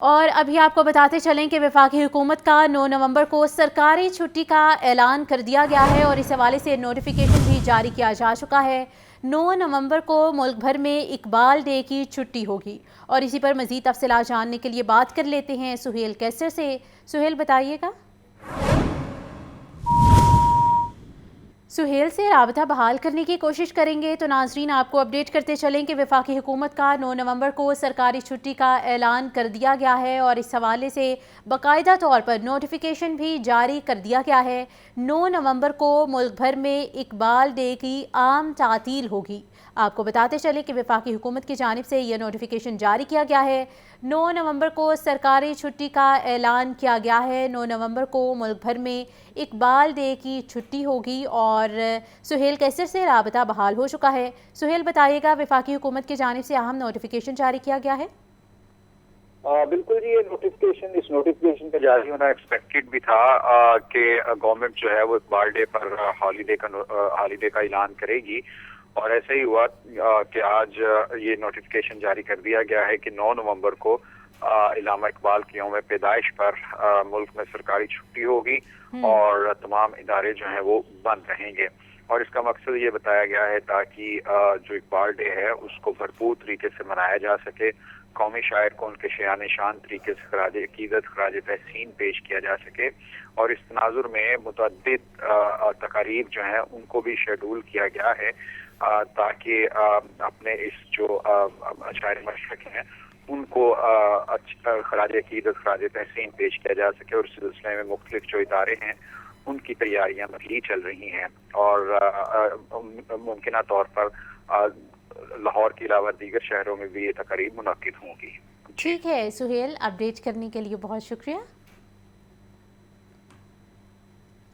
اور ابھی آپ کو بتاتے چلیں کہ وفاقی حکومت کا 9 نومبر کو سرکاری چھٹی کا اعلان کر دیا گیا ہے اور اس حوالے سے نوٹیفیکیشن بھی جاری کیا جا چکا ہے۔ 9 نومبر کو ملک بھر میں اقبال ڈے کی چھٹی ہوگی اور اسی پر مزید تفصیلات جاننے کے لیے بات کر لیتے ہیں سہیل کیسر سے۔ سہیل بتائیے گا۔ سہیل سے رابطہ بحال کرنے کی کوشش کریں گے تو ناظرین آپ کو اپڈیٹ کرتے چلیں کہ وفاقی حکومت کا 9 نومبر کو سرکاری چھٹی کا اعلان کر دیا گیا ہے اور اس حوالے سے باقاعدہ طور پر نوٹیفیکیشن بھی جاری کر دیا گیا ہے۔ 9 نومبر کو ملک بھر میں اقبال ڈے کی عام تعطیل ہوگی۔ آپ کو بتاتے چلیں کہ وفاقی حکومت کی جانب سے یہ نوٹیفیکیشن جاری کیا گیا ہے۔ 9 نومبر کو سرکاری چھٹی کا اعلان کیا گیا ہے۔ 9 نومبر کو ملک بھر میں اقبال ڈے کی چھٹی ہوگی اور سہیل کیسر سے رابطہ بحال ہو چکا ہے۔ سہیل بتائیے گا، وفاقی حکومت کی جانب سے اہم نوٹیفیکیشن جاری کیا گیا ہے۔ بالکل جی، یہ اس نوٹیفیکیشن کا جاری ہونا ایکسپیکٹڈ بھی تھا کہ گورنمنٹ جو ہے وہ اقبال ڈے پر ہالیڈے کا اعلان کرے گی، اور ایسا ہی ہوا کہ آج یہ نوٹیفیکیشن جاری کر دیا گیا ہے کہ 9 نومبر کو علامہ اقبال کی یوم پیدائش پر ملک میں سرکاری چھٹی ہوگی اور تمام ادارے جو ہیں وہ بند رہیں گے، اور اس کا مقصد یہ بتایا گیا ہے تاکہ جو اقبال ڈے ہے اس کو بھرپور طریقے سے منایا جا سکے، قومی شاعر کو ان کے شایان شان طریقے سے خراج عقیدت، خراج تحسین پیش کیا جا سکے، اور اس تناظر میں متعدد تقاریب جو ہیں ان کو بھی شیڈول کیا گیا ہے تاکہ اپنے اس جو شاعر مشرق ہیں ان کو خراج عقیدت، خراج تحسین پیش کیا جا سکے، اور اس سلسلے میں مختلف جو ادارے ہیں ان کی تیاریاں بھی چل رہی ہیں، اور ممکنہ طور پر لاہور کے علاوہ دیگر شہروں میں بھی یہ تقریب منعقد ہوں گی۔ ٹھیک ہے سہیل، اپڈیٹ کرنے کے لیے بہت شکریہ۔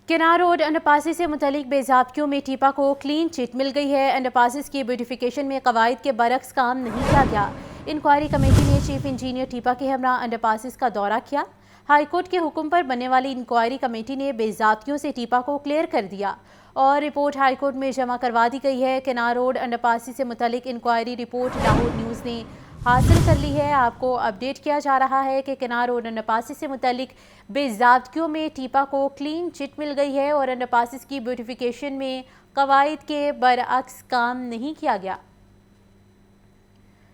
کنار روڈ انڈر پاسز سے متعلق بے ضابطگیوں میں ٹیپا کو کلین چٹ مل گئی ہے۔ انڈر پاسز کی بیوٹیفیکیشن میں قواعد کے برعکس کام نہیں کیا گیا۔ انکوائری کمیٹی نے چیف انجینئر ٹیپا کے ہمراہ انڈر پاسز کا دورہ کیا۔ ہائی کورٹ کے حکم پر بننے والی انکوائری کمیٹی نے بے ضابطگیوں سے ٹیپا کو کلیئر کر دیا اور رپورٹ ہائی کورٹ میں جمع کروا دی گئی ہے۔ کنار روڈ انڈر پاسز سے متعلق انکوائری رپورٹ لاہور نیوز نے حاصل کر لی ہے۔ آپ کو اپڈیٹ کیا جا رہا ہے کہ کنار روڈ انڈر پاسز سے متعلق بے ضابطگیوں میں ٹیپا کو کلین چٹ مل گئی ہے اور انڈر پاسز کی بیوٹیفیکیشن میں قواعد کے برعکس کام نہیں کیا گیا۔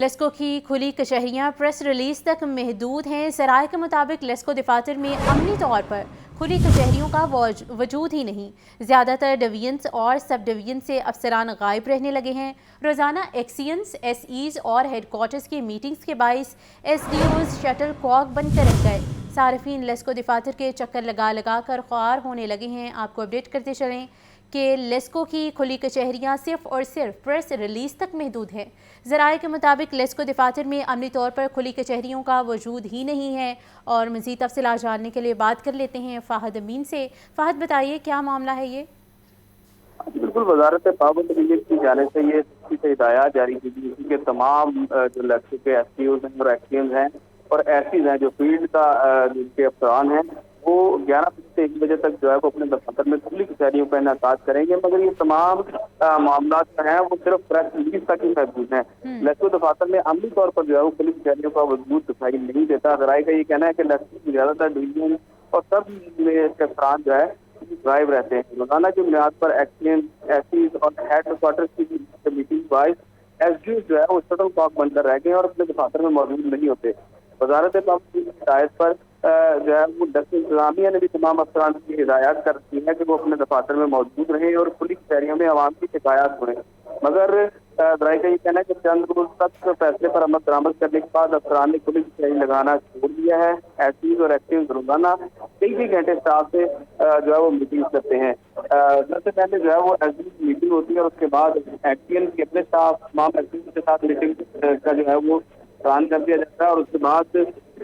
لیسکو کی کھلی کچہریاں پریس ریلیز تک محدود ہیں۔ ذرائع کے مطابق لیسکو دفاتر میں عملی طور پر کھلی کچہریوں کا وجود ہی نہیں۔ زیادہ تر ڈویژنز اور سب ڈویژن سے افسران غائب رہنے لگے ہیں۔ روزانہ ایکسینز، ایس ایز اور ہیڈ کوارٹرز کی میٹنگز کے باعث ایس ڈی اوز شٹل کاک بن کر رہ گئے۔ صارفین لیسکو دفاتر کے چکر لگا لگا کر خوار ہونے لگے ہیں۔ آپ کو اپڈیٹ کرتے چلیں کہ لیسکو کی کھلی کچہریاں صرف اور صرف پریس ریلیز تک محدود ہے۔ ذرائع کے مطابق لیسکو دفاتر میں عملی طور پر کھلی کچہریوں کا وجود ہی نہیں ہے، اور مزید تفصیلات جاننے کے لیے بات کر لیتے ہیں فہد امین سے۔ فہد بتائیے کیا معاملہ ہے یہ؟ بالکل، وزارت پاور بجلی کی جانب سے یہ ہدایات جاری کی گئی کہ تمام جو لیسکو کے ایس ٹی اوز ہیں اور ایکسیز ہیں اور ایسیز ہیں جو فیلڈ کے افسران ہیں وہ 11 بجے سے 1 بجے تک جو ہے وہ اپنے دفاتر میں کھلی کچہریوں کا انعقاد کریں گے، مگر یہ تمام معاملات جو ہیں وہ صرف پریس ریلیز تک ہی محدود ہیں۔ لیسکو دفاتر میں عملی طور پر جو ہے وہ کھلی کچہریوں کا وجود دکھائی نہیں دیتا۔ ذرائع کا یہ کہنا ہے کہ لیسکو کی زیادہ تر ڈویژن اور سب میں افسران جو ہے غائب رہتے ہیں۔ روزانہ کی بنیاد پر ایسیز اور ہیڈ کوارٹر کی میٹنگ باعث ایس ڈی جو ہے وہ شٹل کاک بن کر رہ گئے اور اپنے دفاتر میں موجود نہیں ہوتے۔ وزارت پاور کی ہدایت پر جو ہے وہ ڈسٹ انتظامیہ نے بھی تمام افسران کی ہدایات کر دی ہے کہ وہ اپنے دفاتر میں موجود رہیں اور کھلی کچہریوں میں عوام کی شکایات سنیں، مگر ذرائع کا یہ کہنا ہے کہ چند روز تک فیصلے پر عمل درآمد کرنے کے بعد افسران نے کھلی کچہری لگانا چھوڑ دیا ہے۔ ایسیز اور ایکٹیوز روزانہ کئی گھنٹے اسٹاف سے جو ہے وہ میٹنگ کرتے ہیں۔ سب سے پہلے جو ہے وہ ایس ڈی کی میٹنگ ہوتی ہے اور اس کے بعد ایکٹین کے اپنے اسٹاف تمام ایکٹیوز کے ساتھ میٹنگ کا جو ہے وہ اعلان کر دیا جاتا ہے، اور اس کے بعد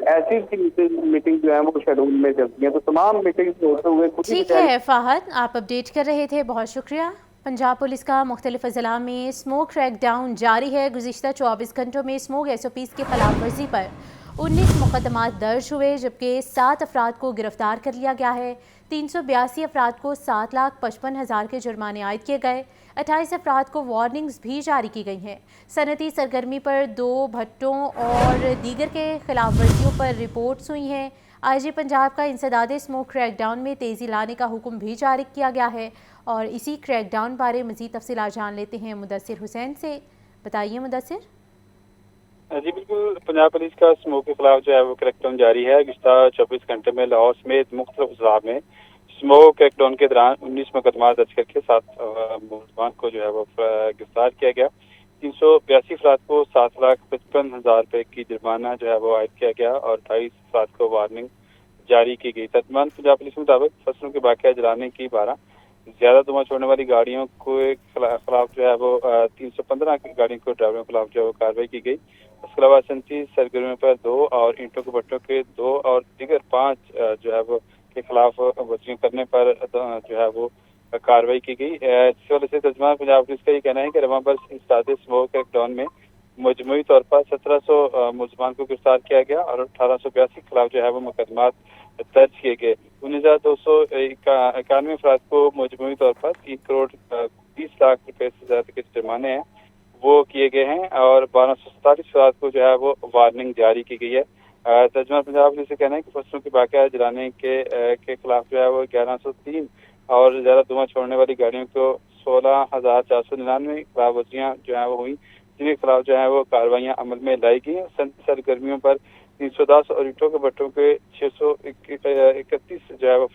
ایسی میٹنگ جو ہے وہ شیڈول میں چلتی ہیں، تو تمام میٹنگ ہوتے ہوئے ٹھیک ہے فہد، آپ اپڈیٹ کر رہے تھے، بہت شکریہ۔ پنجاب پولیس کا مختلف اضلاع میں اسموک کریک ڈاؤن جاری ہے۔ گزشتہ 24 گھنٹوں میں اسموک ایس او پیز کی خلاف ورزی پر 19 मुकदमात दर्ज हुए जबकि 7 अफराद को गिरफ्तार कर लिया गया है। 382 अफराद को 7,55,000 के जुर्माने आयद किए गए। 28 अफराद को वार्निंग्स भी जारी की गई हैं। सनती सरगर्मी पर 2 भट्टों और दीगर के खिलाफ वर्जियों पर रिपोर्ट्स हुई हैं। IG पंजाब का इंसदाद स्मोक क्रैकडाउन में तेज़ी लाने का हुक्म भी जारी किया गया है। और इसी क्रैकडाउन बारे मज़ीद तफसीलात जान लेते हैं मुदस्सिर हुसैन से। बताइए मुदस्सिर। जी बिल्कुल, पंजाब पुलिस का स्मोक के खिलाफ जो है वो क्रैकडाउन जारी है। गुज़श्ता 24 घंटे में लाहौर समेत मुख्तलिफ अजला में स्मोक क्रैकडाउन के दौरान 19 मुकदमा दर्ज करके 7 मुलजमान को जो है वो गिरफ्तार किया गया। 382 अफराद को 7,55,000 रुपये की जुर्माना जो है वो आयद किया गया और 28 अफराद को वार्निंग जारी की गई। तर्जुमान पंजाब पुलिस के मुताबिक फसलों के बाकिया जलाने की 12 ज्यादा धुआं छोड़ने वाली गाड़ियों को खिलाफ जो है वो 315 की गाड़ियों को ड्राइवरों के खिलाफ जो है वो कार्रवाई की गई। इसके अलावा सनती सरगर्मियों पर 2 और ईंटों के भट्टों के 2 और दीगर 5 जो है वो के खिलाफ वर्जियां करने पर जो है वो कार्रवाई की गई। इस वजह से तर्जुमान पंजाब पुलिस का ये कहना है कि रवां बरस इंसदाद स्मोक क्रैकडाउन में मजमूई तौर पर 1700 मुलजमान को गिरफ्तार किया गया और 1882 के खिलाफ जो है वो मुकदमात दर्ज किए गए। 19,291 अफराद को मजमूई तौर पर 3 करोड़ 20 लाख रुपए से ज्यादा के जुर्माने हैं वो किए गए हैं और 1247 अफराद को जो है वो वार्निंग जारी की गई है। तर्जुमान पंजाब पुलिस से कहना है कि फसलों की बाकिया जलाने के खिलाफ जो है वो 1103 और ज्यादा धुआं छोड़ने वाली गाड़ियों को 16,499 खिलाफ वर्जियां जो है वो हुई, जिनके खिलाफ जो है वो कार्रवाइयां अमल में लाई गई। सरगर्मियों पर 310 और ईंटों के भट्टों के 631 जो है वो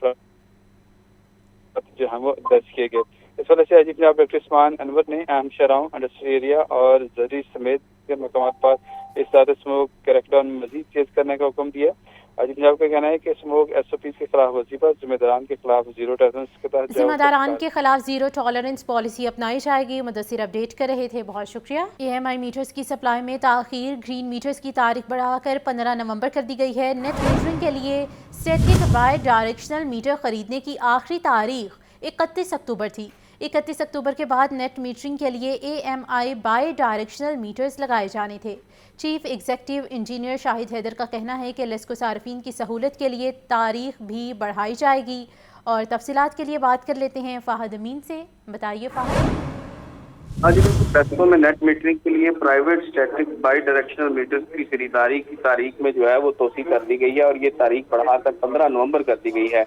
जो है वो दर्ज किए गए। इस वजह से IG पंजाब डॉक्टर उस्मान अनवर ने अहम शहरों, इंडस्ट्रियल एरिया और जरी समेत के मकामात पर इस तरह स्मोक क्रैकडाउन मजीद तेज करने का हुक्म दिया। IG पंजाब का कहना है कि स्मोक SOPs के खिलाफ वर्जी पर जिम्मेदारान के खिलाफ जीरो टॉलरेंस के तहत जिम्मेदारान के खिलाफ जीरो टॉलरेंस पॉलिसी अपनाई जाएगी। मुदस्सिर अपडेट कर रहे थे, बहुत शुक्रिया। EMI मीटर्स की सप्लाई में ताखीर, ग्रीन मीटर्स की तारीख बढ़ाकर 15 नवंबर कर दी गई है। नेट मीटरिंग के लिए स्टैटिक बाय डायरेक्शनल मीटर खरीदने की आखिरी तारीख 31 अक्टूबर थी। 31 अक्टूबर के बाद नेट मीटरिंग के लिए AMI बाय डायरेक्शनल मीटर्स लगाए जाने थे। Chief executive engineer Shahid Haider का कहना है कि लेस्को सार्फिन की सहूलत के लिए तारीख भी बढ़ाई जाएगी। और तफसीलात के लिए बात कर लेते हैं फ़ाहद अमीन से। बताइए फ़ाहद। हाँ जी बिल्कुल, लेस्को में नेट मीटरिंग के लिए private static bidirectional meters की खरीदारी की तारीख में जो है वो तोसी कर दी गई है और ये तारीख बढ़ाकर 15 नवंबर कर दी गई है।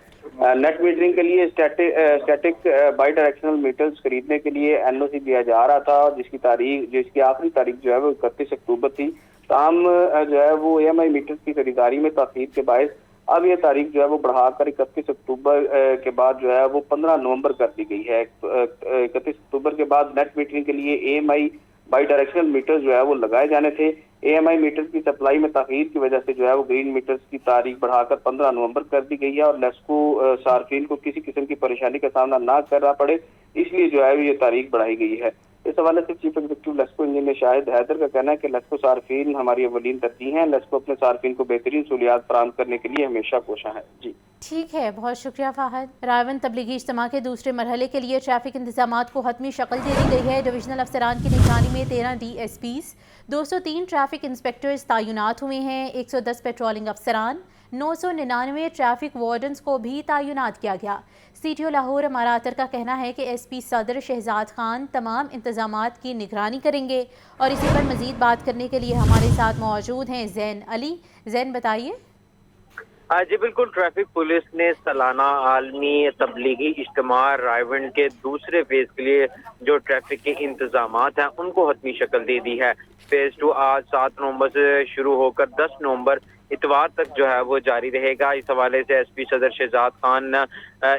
नेट मीटरिंग के लिए स्टैटिक बाई डायरेक्शनल मीटर्स खरीदने के लिए NOC दिया जा रहा था, जिसकी आखिरी तारीख जो है वो 31 अक्टूबर थी। ताम जो है वो AMI मीटर्स की खरीदारी में ताख़ीर के बायस अब ये तारीख जो है वो बढ़ाकर 31 अक्टूबर के बाद जो है वो 15 नवंबर कर दी गई है। 31 अक्टूबर के बाद नेट मीटरिंग के लिए AMI बाई डायरेक्शनल मीटर्स जो है वो लगाए जाने थे। AMI मीटर्स की सप्लाई में ताख़ीर की वजह से जो है वो ग्रीन मीटर्स की तारीख बढ़ाकर 15 नवंबर कर दी गई है और लेस्को सार्फिन को किसी किस्म की परेशानी का सामना ना करना पड़े, इसलिए जो है ये तारीख बढ़ाई गई है। इस हवाले से chief executive LESCO engineer Shahid Haider का कहना है कि लेस्को सार्फिन हमारी अवलीन तरजीह है। लेस्को अपने सार्फिन को बेहतरीन सहूलियात फराहम करने के लिए हमेशा कोशा है। जी ठीक है, बहुत शुक्रिया फ़ाहद। रायवन तबलीगी इज्तिमा के दूसरे मरहले के लिए ट्रैफिक इंतजामात को हतमी शक्ल दे दी गई है। डिविजनल अफसरान की निगरानी में 13 DSPs, 203 ट्रैफिक इंस्पेक्टर्स तैनात हुए हैं। 110 पेट्रोलिंग अफसरान, 999 ट्रैफिक वार्डन्स को भी तैनात किया गया। CTO लाहौर अमारा अतर का कहना है कि SP सदर शहजाद खान तमाम इंतजामात की निगरानी करेंगे। और इसी पर मजीद बात करने के लिए हमारे साथ मौजूद हैं ज़ैन अली। ज़ैन, बताइए। जी बिल्कुल, ट्रैफिक पुलिस ने सालाना आलमी तबलीगी इज्तिमा रायवन के दूसरे फेज के लिए जो ट्रैफिक के इंतजामात हैं उनको हतमी शक्ल दे दी है। फेज 2 आज 7 नवंबर से शुरू होकर 10 नवंबर इतवार तक जो है वो जारी रहेगा। इस हवाले से SP सदर शहजाद खान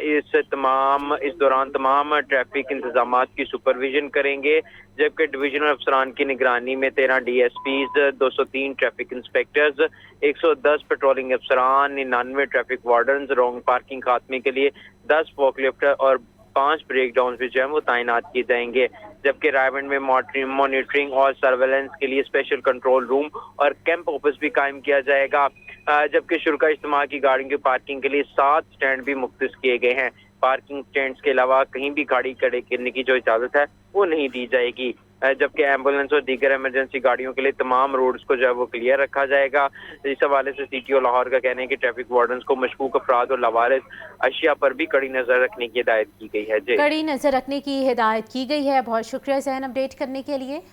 इस दौरान तमाम ट्रैफिक इंतजामात की सुपरविजन करेंगे, जबकि डिविजनल अफसरान की निगरानी में 13 DSPs, 203 ट्रैफिक इंस्पेक्टर्स, 110 पेट्रोलिंग अफसरान, 99 ट्रैफिक वार्डन्स, रॉन्ग पार्किंग खात्मे के लिए 10 फोकलिफ्ट और 5 ब्रेक डाउन भी जो है वो तैनात किए जाएंगे। जबकि रायवन में मॉनिटरिंग और सर्वेलेंस के लिए स्पेशल कंट्रोल रूम और कैंप ऑफिस भी कायम किया जाएगा। जबकि शुरा इज्तिमा की गाड़ियों की पार्किंग के लिए 7 स्टैंड भी मुख्तस किए गए हैं। पार्किंग स्टैंड्स के अलावा कहीं भी गाड़ी खड़े करने की जो इजाजत है वो नहीं दी जाएगी। जबकि एम्बुलेंस और दीगर इमरजेंसी गाड़ियों के लिए तमाम रोड्स को जो है वो क्लियर रखा जाएगा। इस हवाले से CTO लाहौर का कहना है कि ट्रैफिक वार्डन्स को मशकूक अफराद और लवारिस अशिया पर भी कड़ी नजर रखने की हिदायत की गई है। जी, कड़ी नजर रखने की हिदायत की गई है। बहुत शुक्रिया ज़हन अपडेट करने के लिए।